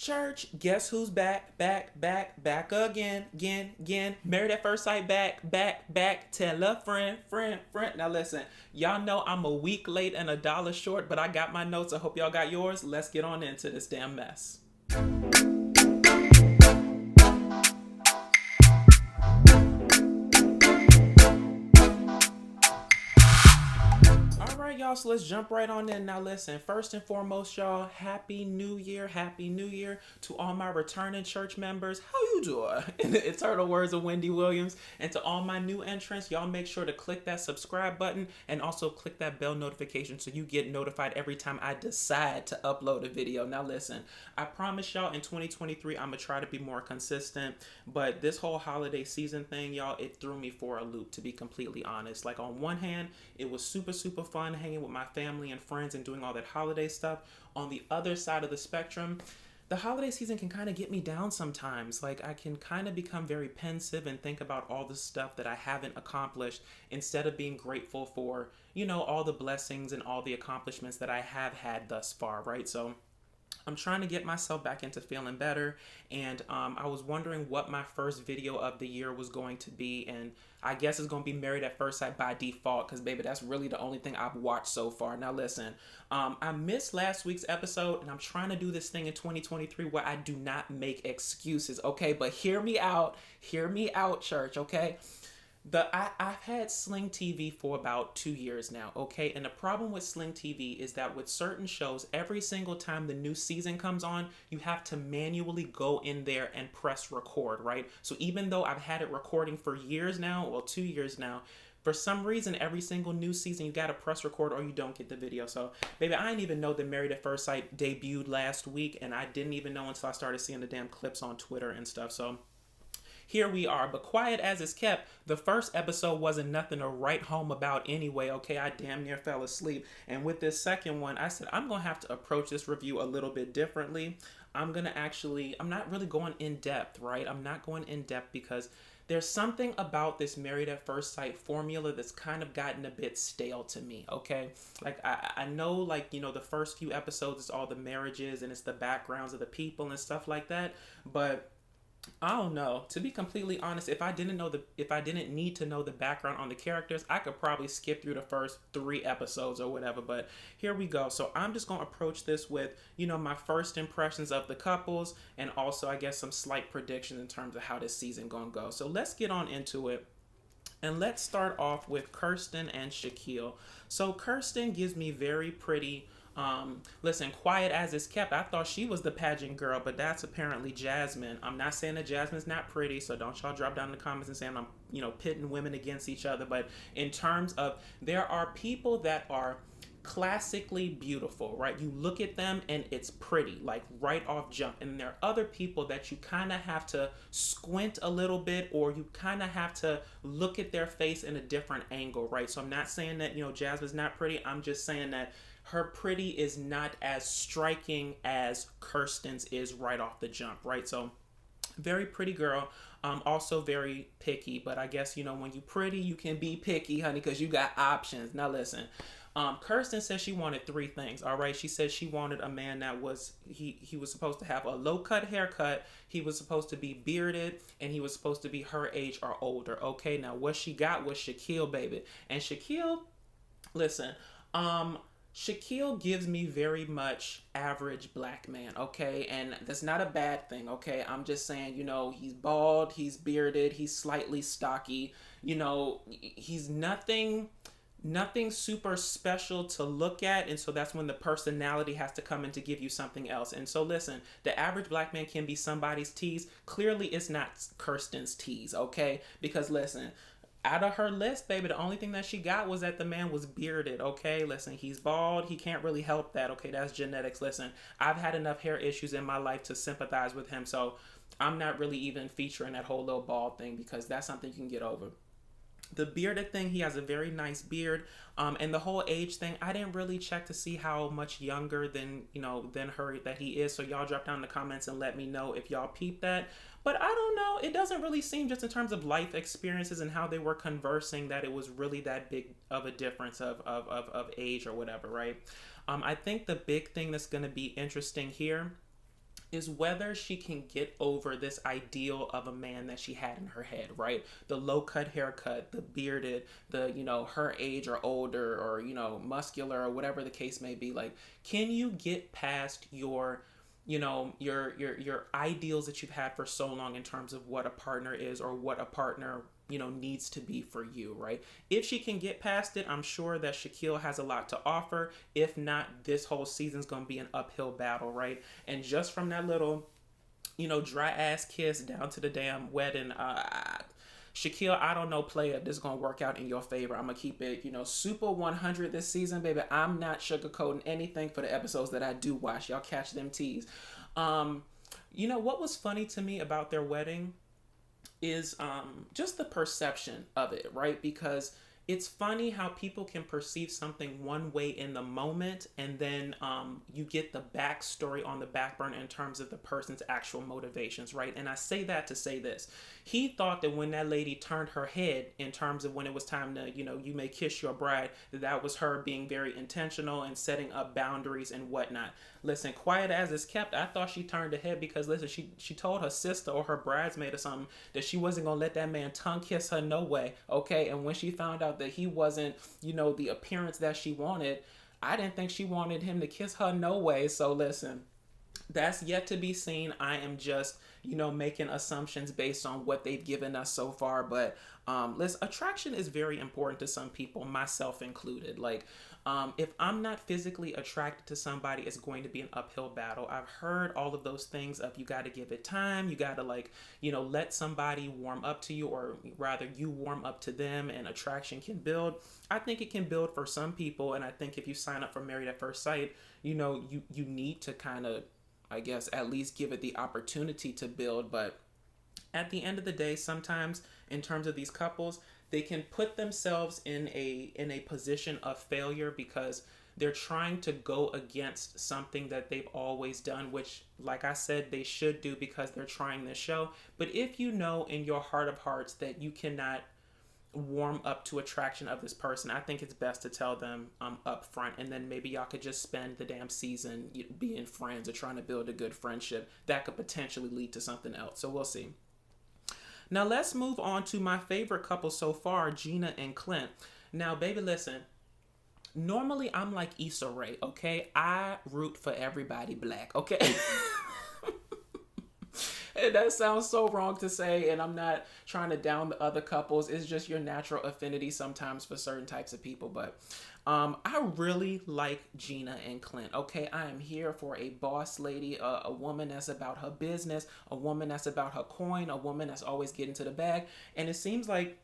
Church, guess who's back again. Married at first sight, back. Tell a friend. Now listen, y'all know I'm a week late and $1 short, but I got my notes. I hope y'all got yours. Let's get on into this damn mess. All right, y'all, so let's jump right on in. Now listen, first and foremost, y'all, happy new year to all my returning church members. How you doing? In the eternal words of Wendy Williams. And to all my new entrants, y'all make sure to click that subscribe button and also click that bell notification so you get notified every time I decide to upload a video. Now listen, I promise y'all in 2023 I'm gonna try to be more consistent, but this whole holiday season thing, y'all, it threw me for a loop, to be completely honest. Like, on one hand, it was super fun hanging with my family and friends and doing all that holiday stuff. On the other side of the spectrum, the holiday season can kind of get me down sometimes. Like, I can kind of become very pensive and think about all the stuff that I haven't accomplished instead of being grateful for, all the blessings and all the accomplishments that I have had thus far, right? So I'm trying to get myself back into feeling better, and I was wondering what my first video of the year was going to be, and I guess it's going to be Married at First Sight by default, because baby, that's really the only thing I've watched so far. Now listen, I missed last week's episode, and I'm trying to do this thing in 2023 where I do not make excuses, okay? But hear me out, church, okay? I've had Sling TV for about 2 years now, okay? And the problem with Sling TV is that with certain shows, every single time the new season comes on, you have to manually go in there and press record, right? So even though I've had it recording for years now, well, 2 years now, for some reason, every single new season, you got to press record or you don't get the video. So, baby, I didn't even know that Married at First Sight debuted last week, and I didn't even know until I started seeing the damn clips on Twitter and stuff. So here we are, but quiet as it's kept, the first episode wasn't nothing to write home about anyway, okay? I damn near fell asleep. And with this second one, I said, I'm going to have to approach this review a little bit differently. I'm not really going in depth, right? I'm not going in depth because there's something about this Married at First Sight formula that's kind of gotten a bit stale to me, okay? Like, I know, like, the first few episodes is all the marriages and it's the backgrounds of the people and stuff like that, but I don't know. To be completely honest, if I didn't need to know the background on the characters, I could probably skip through the first 3 episodes or whatever. But here we go. So I'm just gonna approach this with, my first impressions of the couples, and also I guess some slight predictions in terms of how this season gonna go. So let's get on into it. And let's start off with Kirsten and Shaquille. So Kirsten gives me very pretty. Listen, quiet as it's kept, I thought she was the pageant girl, but that's apparently Jasmine. I'm not saying that Jasmine's not pretty, so don't y'all drop down in the comments and saying I'm, pitting women against each other. But in terms of, there are people that are classically beautiful, right? You look at them and it's pretty, like right off jump. And there are other people that you kind of have to squint a little bit, or you kind of have to look at their face in a different angle, right? So I'm not saying that, Jasmine's not pretty. I'm just saying that her pretty is not as striking as Kirsten's is right off the jump, right? So very pretty girl, also very picky, but I guess, when you pretty, you can be picky, honey, because you got options. Now listen, Kirsten said she wanted 3 things, all right? She said she wanted a man that was, he was supposed to have a low-cut haircut, he was supposed to be bearded, and he was supposed to be her age or older, okay? Now, what she got was Shaquille, baby. And Shaquille, listen, Shaquille gives me very much average black man, okay? And that's not a bad thing, okay? I'm just saying, he's bald, he's bearded, he's slightly stocky, he's nothing super special to look at, and so that's when the personality has to come in to give you something else. And so listen, the average black man can be somebody's tease. Clearly it's not Kirsten's tease, okay? Because listen, out of her list, baby, the only thing that she got was that the man was bearded, okay? Listen, he's bald. He can't really help that, okay? That's genetics. Listen, I've had enough hair issues in my life to sympathize with him, so I'm not really even featuring that whole little bald thing because that's something you can get over. The bearded thing, he has a very nice beard. And the whole age thing, I didn't really check to see how much younger than her that he is. So y'all drop down in the comments and let me know if y'all peep that. But I don't know. It doesn't really seem, just in terms of life experiences and how they were conversing, that it was really that big of a difference of age or whatever, right? I think the big thing that's going to be interesting here is whether she can get over this ideal of a man that she had in her head, right? The low cut haircut, the bearded, the, her age or older or, muscular or whatever the case may be. Like, can you get past your your ideals that you've had for so long in terms of what a partner is or what a partner needs to be for you, right? If she can get past it, I'm sure that Shaquille has a lot to offer. If not, this whole season's gonna be an uphill battle, right? And just from that little dry ass kiss down to the damn wedding, Shaquille, I don't know, player, this is going to work out in your favor. I'm going to keep it, super 100 this season, baby. I'm not sugarcoating anything for the episodes that I do watch. Y'all catch them teas. What was funny to me about their wedding is just the perception of it, right? Because it's funny how people can perceive something one way in the moment, and then you get the backstory on the back burner in terms of the person's actual motivations, right? And I say that to say this. He thought that when that lady turned her head in terms of when it was time to, you may kiss your bride, that was her being very intentional and setting up boundaries and whatnot. Listen, quiet as it's kept, I thought she turned her head because, listen, she told her sister or her bridesmaid or something that she wasn't going to let that man tongue kiss her no way, okay? And when she found out that he wasn't, the appearance that she wanted, I didn't think she wanted him to kiss her no way. So listen, that's yet to be seen. I am just, making assumptions based on what they've given us so far. But listen, attraction is very important to some people, myself included. Like, if I'm not physically attracted to somebody, it's going to be an uphill battle. I've heard all of those things of you got to give it time. You got to let somebody warm up to you, or rather you warm up to them, and attraction can build. I think it can build for some people. And I think if you sign up for Married at First Sight, you need to kind of, I guess, at least give it the opportunity to build. But at the end of the day, sometimes in terms of these couples, they can put themselves in a position of failure because they're trying to go against something that they've always done, which, like I said, they should do because they're trying this show. But if you know in your heart of hearts that you cannot warm up to attraction of this person, I think it's best to tell them up front, and then maybe y'all could just spend the damn season being friends or trying to build a good friendship that could potentially lead to something else. So we'll see. Now let's move on to my favorite couple so far, Gina and Clint. Now, baby, listen. Normally I'm like Issa Rae, okay? I root for everybody black, okay? And that sounds so wrong to say, and I'm not trying to down the other couples. It's just your natural affinity sometimes for certain types of people. But I really like Gina and Clint, okay? I am here for a boss lady, a woman that's about her business, a woman that's about her coin, a woman that's always getting to the bag. And it seems like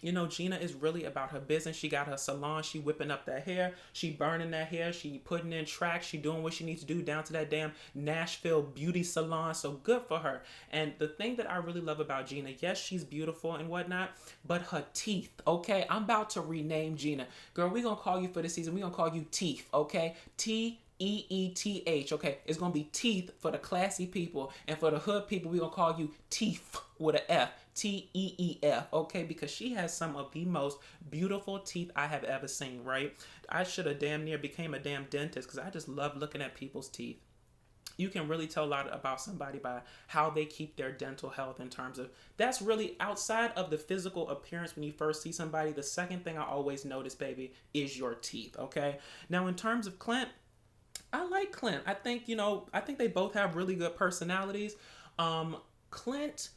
Gina is really about her business. She got her salon. She whipping up that hair. She burning that hair. She putting in tracks. She doing what she needs to do down to that damn Nashville beauty salon. So good for her. And the thing that I really love about Gina, yes, she's beautiful and whatnot, but her teeth, okay? I'm about to rename Gina. Girl, we going to call you for this season. We going to call you Teeth, okay? Teeth, okay? It's going to be teeth for the classy people, and for the hood people, we're going to call you Teeth with an F. Teef, okay? Because she has some of the most beautiful teeth I have ever seen, right? I should have damn near became a damn dentist because I just love looking at people's teeth. You can really tell a lot about somebody by how they keep their dental health in terms of, that's really outside of the physical appearance when you first see somebody. The second thing I always notice, baby, is your teeth, okay? Now, in terms of Clint, I like Clint. I think, they both have really good personalities. Clint,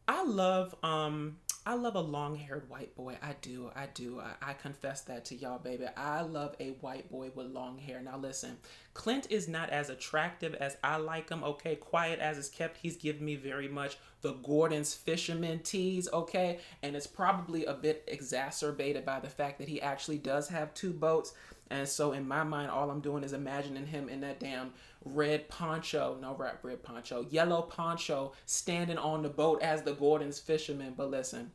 I love a long-haired white boy. I do. I confess that to y'all, baby. I love a white boy with long hair. Now listen, Clint is not as attractive as I like him, okay? Quiet as it's kept, he's giving me very much the Gordon's fisherman tease, okay? And it's probably a bit exacerbated by the fact that he actually does have two boats. And so in my mind, all I'm doing is imagining him in that damn red poncho, yellow poncho, standing on the boat as the Gordon's fisherman. But listen,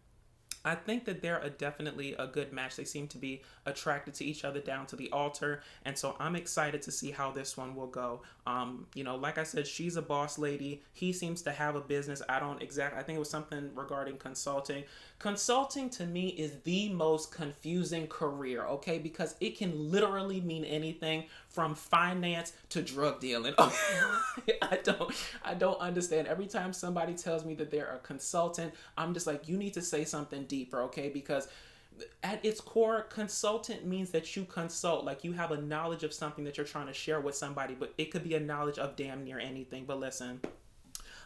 I think that they're definitely a good match. They seem to be attracted to each other down to the altar, and so I'm excited to see how this one will go. Like I said, she's a boss lady. He seems to have a business. I think it was something regarding consulting. Consulting to me is the most confusing career, okay? Because it can literally mean anything from finance to drug dealing. I don't understand. Every time somebody tells me that they're a consultant, I'm just like, you need to say something deeper, okay? Because at its core, consultant means that you consult, like you have a knowledge of something that you're trying to share with somebody, but it could be a knowledge of damn near anything. But listen,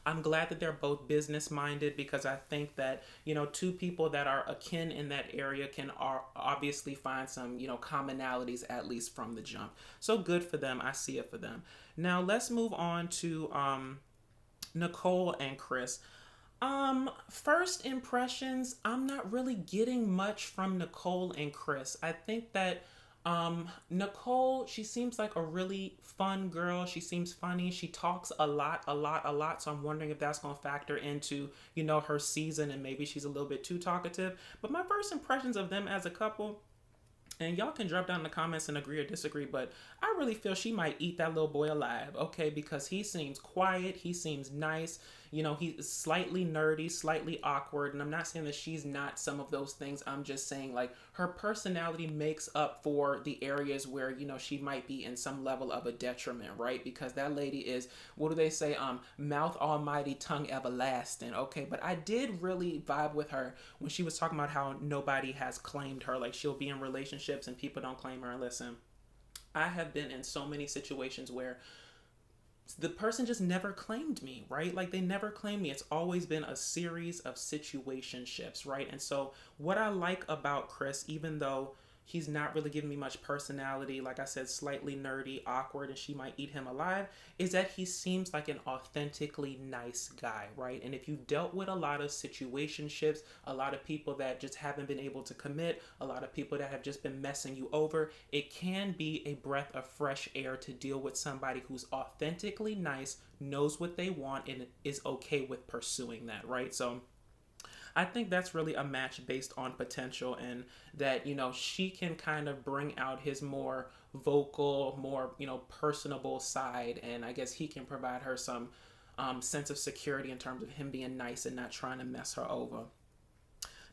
I'm glad that they're both business minded, because I think that, two people that are akin in that area can obviously find some, commonalities, at least from the jump. So good for them. I see it for them. Now let's move on to Nicole and Chris. First impressions, I'm not really getting much from Nicole and Chris. I think that Nicole, she seems like a really fun girl. She seems funny. She talks a lot. So I'm wondering if that's going to factor into, her season, and maybe she's a little bit too talkative. But my first impressions of them as a couple, and y'all can drop down in the comments and agree or disagree, but I really feel she might eat that little boy alive, okay? Because he seems quiet, he seems nice, he's slightly nerdy, slightly awkward, and I'm not saying that she's not some of those things. I'm just saying, like, her personality makes up for the areas where, she might be in some level of a detriment, right? Because that lady is, what do they say? Mouth almighty, tongue everlasting, okay? But I did really vibe with her when she was talking about how nobody has claimed her. Like, she'll be in relationships and people don't claim her. And listen, I have been in so many situations where the person just never claimed me, right? Like, they never claimed me. It's always been a series of situationships, right? And so what I like about Chris, even though he's not really giving me much personality, like I said, slightly nerdy, awkward, and she might eat him alive, is that he seems like an authentically nice guy, right? And if you dealt with a lot of situationships, a lot of people that just haven't been able to commit, a lot of people that have just been messing you over, it can be a breath of fresh air to deal with somebody who's authentically nice, knows what they want, and is okay with pursuing that, right? So I think that's really a match based on potential, and that, she can kind of bring out his more vocal, more, personable side. And I guess he can provide her some sense of security in terms of him being nice and not trying to mess her over.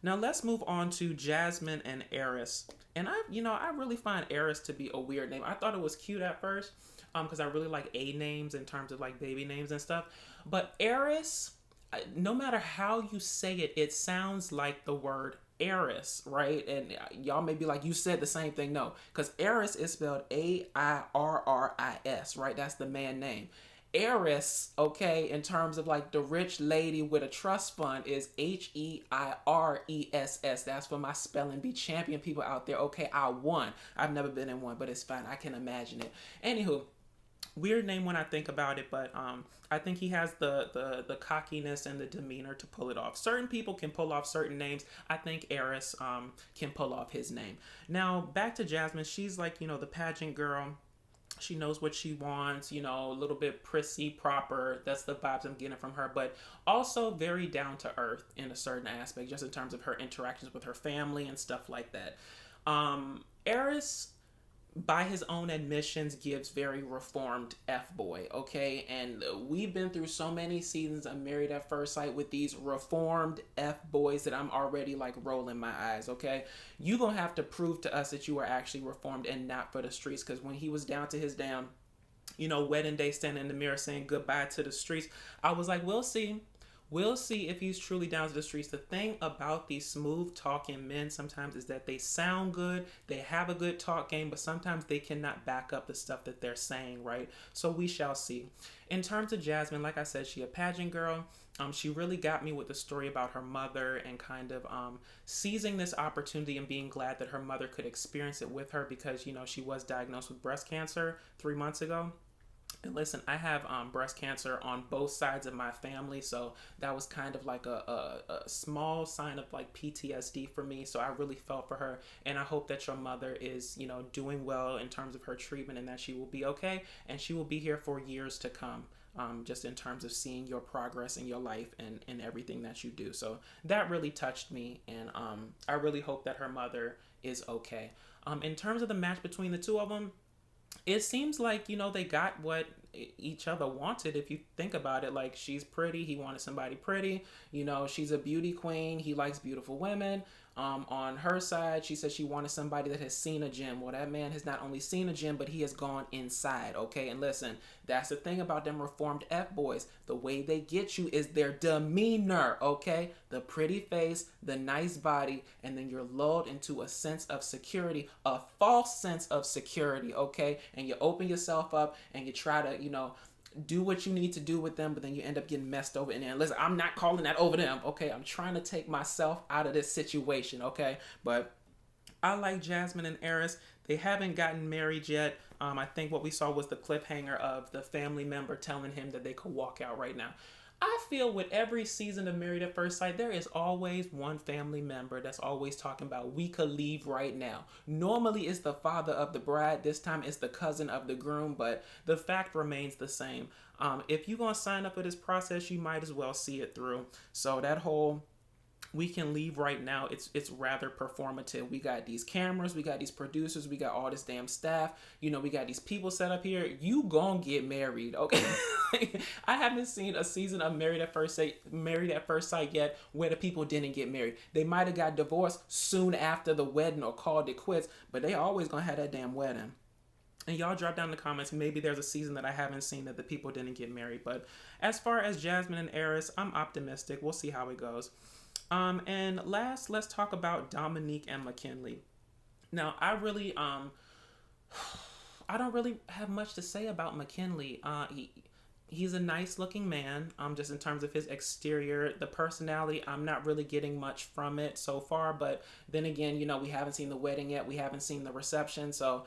Now let's move on to Jasmine and Airris. And I really find Airris to be a weird name. I thought it was cute at first, because I really like A names in terms of like baby names and stuff. But Airris, no matter how you say it, it sounds like the word Airris, right? And y'all may be like, you said the same thing. No, because Airris is spelled Airris, right? That's the man name. Heiress, okay, in terms of like the rich lady with a trust fund, is Heiress. That's for my spelling bee champion people out there. Okay, I won. I've never been in one, but it's fine. I can imagine it. Anywho, weird name when I think about it, but I think he has the cockiness and the demeanor to pull it off. Certain people can pull off certain names. I think Airris can pull off his name. Now back to Jasmine. She's like, the pageant girl. She knows what she wants, a little bit prissy, proper. That's the vibes I'm getting from her, but also very down to earth in a certain aspect, just in terms of her interactions with her family and stuff like that. Airris, by his own admissions, gives very reformed F-boy, okay? And we've been through so many seasons of Married at First Sight with these reformed F-boys that I'm already like rolling my eyes, okay? You gonna have to prove to us that you are actually reformed and not for the streets, because when he was down to his damn, wedding day, standing in the mirror saying goodbye to the streets, I was like, we'll see. We'll see if he's truly down to the streets. The thing about these smooth talking men sometimes is that they sound good, they have a good talk game, but sometimes they cannot back up the stuff that they're saying, right? So we shall see. In terms of Jasmine, like I said, she a pageant girl. She really got me with the story about her mother and kind of seizing this opportunity and being glad that her mother could experience it with her, because, she was diagnosed with breast cancer 3 months ago. And listen, I have breast cancer on both sides of my family, so that was kind of like a small sign of like PTSD for me. So I really felt for her, and I hope that your mother is, doing well in terms of her treatment, and that she will be okay, and she will be here for years to come. just in terms of seeing your progress in your life and everything that you do. So that really touched me, and I really hope that her mother is okay. In terms of the match between the two of them, it seems like, they got what each other wanted. If you think about it, like, she's pretty, he wanted somebody pretty, she's a beauty queen, he likes beautiful women. On her side, she said she wanted somebody that has seen a gym. Well, that man has not only seen a gym, but he has gone inside, okay? And listen, that's the thing about them reformed F-boys. The way they get you is their demeanor, okay? The pretty face, the nice body, and then you're lulled into a sense of security, a false sense of security, okay? And you open yourself up and you try to, do what you need to do with them, but then you end up getting messed over in there. And listen, I'm not calling that over them, okay? I'm trying to take myself out of this situation, okay? But I like Jasmine and Airris. They haven't gotten married yet. I think what we saw was the cliffhanger of the family member telling him that they could walk out right now. I feel with every season of Married at First Sight, there is always one family member that's always talking about, we could leave right now. Normally it's the father of the bride. This time it's the cousin of the groom, but the fact remains the same. If you're going to sign up for this process, you might as well see it through. So that whole we can leave right now, it's rather performative. We got these cameras, we got these producers, we got all this damn staff, we got these people set up here. You gonna get married, okay? I haven't seen a season of Married at First Sight yet where the people didn't get married. They might have got divorced soon after the wedding or called it quits, but they always gonna have that damn wedding. And y'all drop down in the comments, maybe there's a season that I haven't seen that the people didn't get married. But as far as Jasmine and Airris, I'm optimistic. We'll see how it goes. And last, let's talk about Domynique and Mackinley. Now, I don't really have much to say about Mackinley. He's a nice looking man, just in terms of his exterior. The personality, I'm not really getting much from it so far, but then again, we haven't seen the wedding yet, we haven't seen the reception, so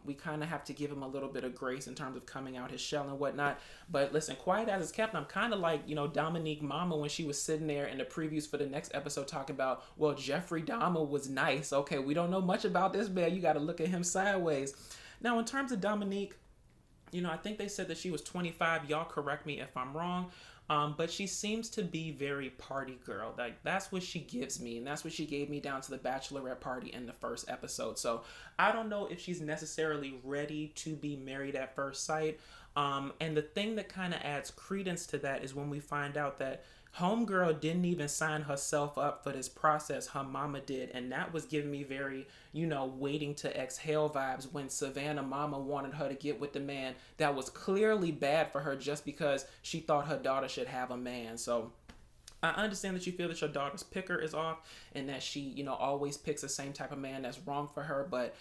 we kind of have to give him a little bit of grace in terms of coming out his shell and whatnot. But listen, quiet as it's kept, I'm kind of like, Domynique Mama when she was sitting there in the previews for the next episode talking about, well, Jeffrey Dahmer was nice. Okay, we don't know much about this man, you got to look at him sideways. Now, in terms of Domynique, I think they said that she was 25. Y'all correct me if I'm wrong. But she seems to be very party girl. Like, that's what she gives me. And that's what she gave me down to the bachelorette party in the first episode. So I don't know if she's necessarily ready to be married at first sight. And the thing that kind of adds credence to that is when we find out that homegirl didn't even sign herself up for this process. Her mama did. And that was giving me very, waiting to exhale vibes when Savannah mama wanted her to get with the man that was clearly bad for her just because she thought her daughter should have a man. So I understand that you feel that your daughter's picker is off and that she, always picks the same type of man that's wrong for her. But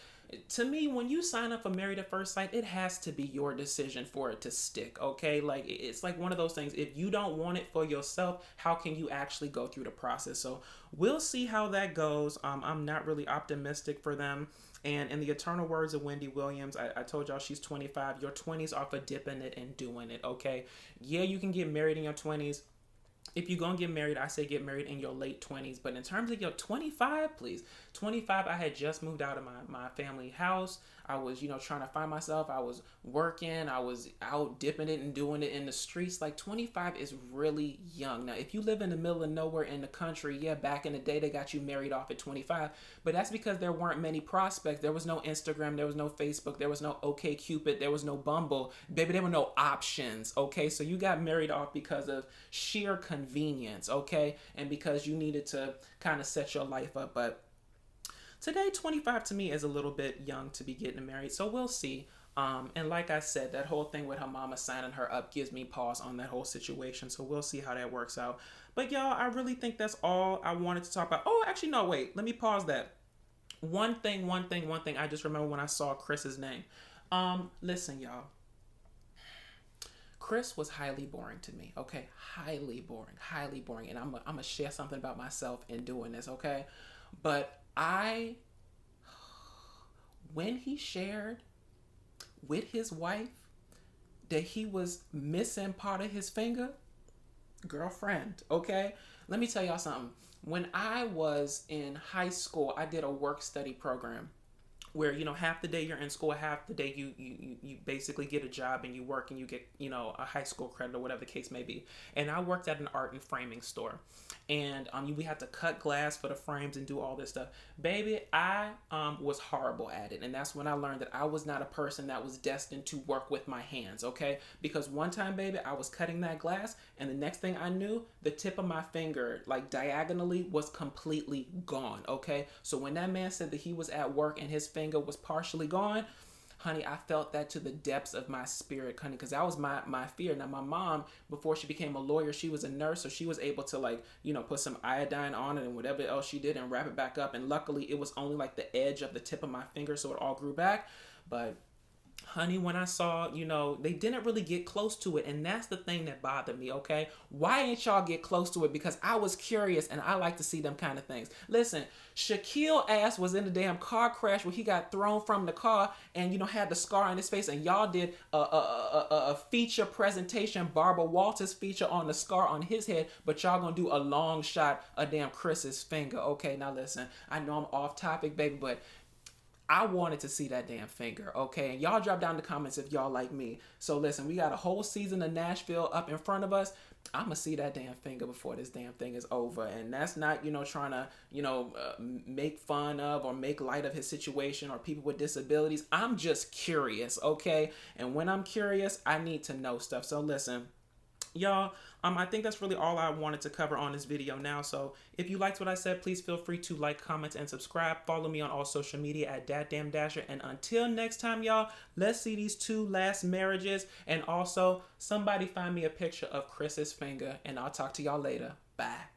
to me, when you sign up for Married at First Sight, it has to be your decision for it to stick, okay? Like, it's like one of those things. If you don't want it for yourself, how can you actually go through the process? So we'll see how that goes. I'm not really optimistic for them. And in the eternal words of Wendy Williams, I told y'all she's 25. Your 20s are for dipping it and doing it, okay? Yeah, you can get married in your 20s. If you're going to get married, I say get married in your late 20s. But in terms of your 25, please. 25, I had just moved out of my family house. I was, trying to find myself. I was working. I was out dipping it and doing it in the streets. Like, 25 is really young. Now, if you live in the middle of nowhere in the country, yeah, back in the day, they got you married off at 25. But that's because there weren't many prospects. There was no Instagram. There was no Facebook. There was no OkCupid. There was no Bumble. Baby, there were no options, okay? So you got married off because of sheer convenience, okay? And because you needed to kind of set your life up. But today, 25 to me is a little bit young to be getting married, so we'll see. And like I said, that whole thing with her mama signing her up gives me pause on that whole situation, so we'll see how that works out. But y'all, I really think that's all I wanted to talk about. Oh, actually, no, wait. Let me pause that. One thing I just remember when I saw Chris's name. Listen, y'all. Chris was highly boring to me, okay? Highly boring. And I'm going to share something about myself in doing this, okay? But when he shared with his wife that he was missing part of his finger, girlfriend, okay? Let me tell y'all something. When I was in high school, I did a work study program where half the day you're in school, half the day you basically get a job and you work and you get a high school credit or whatever the case may be. And I worked at an art and framing store, and we had to cut glass for the frames and do all this stuff. Baby, I was horrible at it, and that's when I learned that I was not a person that was destined to work with my hands. Okay, because one time, baby, I was cutting that glass, and the next thing I knew, the tip of my finger, like diagonally, was completely gone. Okay, so when that man said that he was at work and his finger was partially gone, honey, I felt that to the depths of my spirit, honey, because that was my fear. Now, my mom, before she became a lawyer, she was a nurse, so she was able to, like, put some iodine on it and whatever else she did and wrap it back up. And luckily, it was only like the edge of the tip of my finger, so it all grew back. But honey, when I saw, they didn't really get close to it, and that's the thing that bothered me, okay? Why ain't y'all get close to it? Because I was curious, and I like to see them kind of things. Listen, Shaquille ass was in the damn car crash where he got thrown from the car and, had the scar on his face, and y'all did a feature presentation, Barbara Walters feature on the scar on his head, but y'all gonna do a long shot of damn Chris's finger. Okay, now listen, I know I'm off topic, baby, but I wanted to see that damn finger, okay? And y'all drop down in the comments if y'all like me. So listen, we got a whole season of Nashville up in front of us. I'm going to see that damn finger before this damn thing is over. And that's not, trying to, make fun of or make light of his situation or people with disabilities. I'm just curious, okay? And when I'm curious, I need to know stuff. So listen, y'all, I think that's really all I wanted to cover on this video now. So if you liked what I said, please feel free to like, comment, and subscribe. Follow me on all social media at DatDamnDasher. And until next time, y'all, let's see these 2 last marriages. And also, somebody find me a picture of Chris's finger. And I'll talk to y'all later. Bye.